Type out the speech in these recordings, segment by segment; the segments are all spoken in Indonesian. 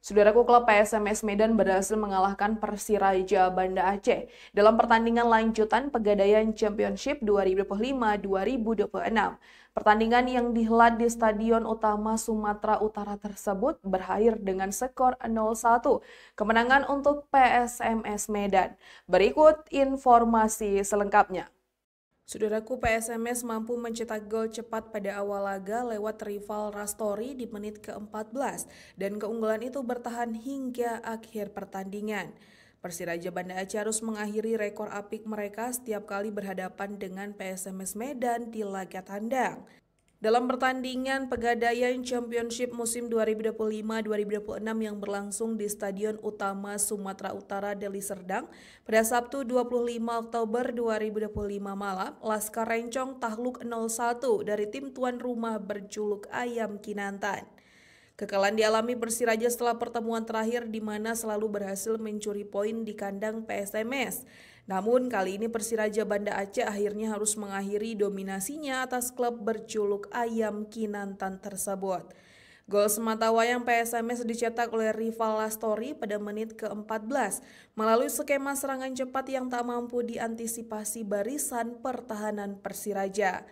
Saudaraku, klub PSMS Medan berhasil mengalahkan Persiraja Banda Aceh dalam pertandingan lanjutan Pegadaian Championship 2025-2026. Pertandingan yang dihelat di Stadion Utama Sumatera Utara tersebut berakhir dengan skor 0-1, kemenangan untuk PSMS Medan. Berikut informasi selengkapnya. Saudaraku, PSMS mampu mencetak gol cepat pada awal laga lewat rival Rastori di menit ke-14 dan keunggulan itu bertahan hingga akhir pertandingan. Persiraja Banda Aceh harus mengakhiri rekor apik mereka setiap kali berhadapan dengan PSMS Medan di laga tandang. Dalam pertandingan Pegadaian Championship musim 2025-2026 yang berlangsung di Stadion Utama Sumatera Utara Deli Serdang pada Sabtu 25 Oktober 2025 malam, Laskar Rencong takluk 0-1 dari tim tuan rumah berjuluk Ayam Kinantan. Kekalahan dialami Persiraja setelah pertemuan terakhir di mana selalu berhasil mencuri poin di kandang PSMS. Namun kali ini Persiraja Banda Aceh akhirnya harus mengakhiri dominasinya atas klub berjuluk Ayam Kinantan tersebut. Gol sematawayang PSMS dicetak oleh rival Lastori pada menit ke-14 melalui skema serangan cepat yang tak mampu diantisipasi barisan pertahanan Persiraja.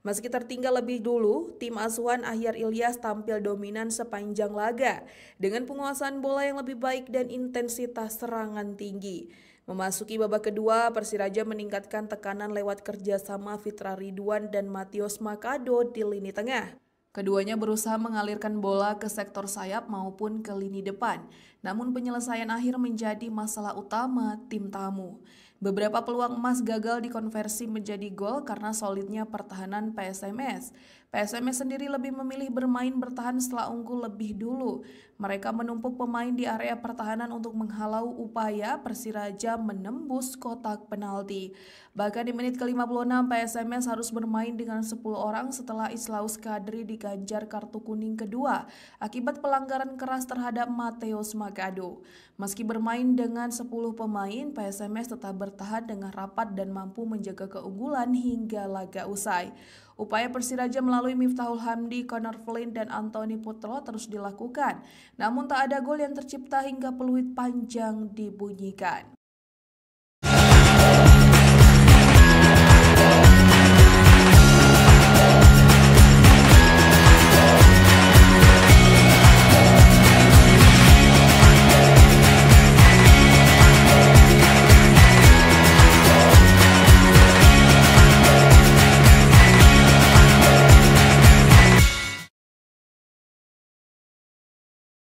Meski tertinggal lebih dulu, tim asuhan Ahyar Ilyas tampil dominan sepanjang laga dengan penguasaan bola yang lebih baik dan intensitas serangan tinggi. Memasuki babak kedua, Persiraja meningkatkan tekanan lewat kerjasama Fitra Ridwan dan Matius Makado di lini tengah. Keduanya berusaha mengalirkan bola ke sektor sayap maupun ke lini depan, namun penyelesaian akhir menjadi masalah utama tim tamu. Beberapa peluang emas gagal dikonversi menjadi gol karena solidnya pertahanan PSMS. PSMS sendiri lebih memilih bermain bertahan setelah unggul lebih dulu. Mereka menumpuk pemain di area pertahanan untuk menghalau upaya Persiraja menembus kotak penalti. Bahkan di menit ke-56 PSMS harus bermain dengan 10 orang setelah Islaus Kadri diganjar kartu kuning kedua akibat pelanggaran keras terhadap Mateus Makado. Meski bermain dengan 10 pemain, PSMS tetap bertahan dengan rapat dan mampu menjaga keunggulan hingga laga usai. Upaya Persiraja melalui Miftahul Hamdi, Connor Flynn, dan Anthony Putro terus dilakukan. Namun tak ada gol yang tercipta hingga peluit panjang dibunyikan.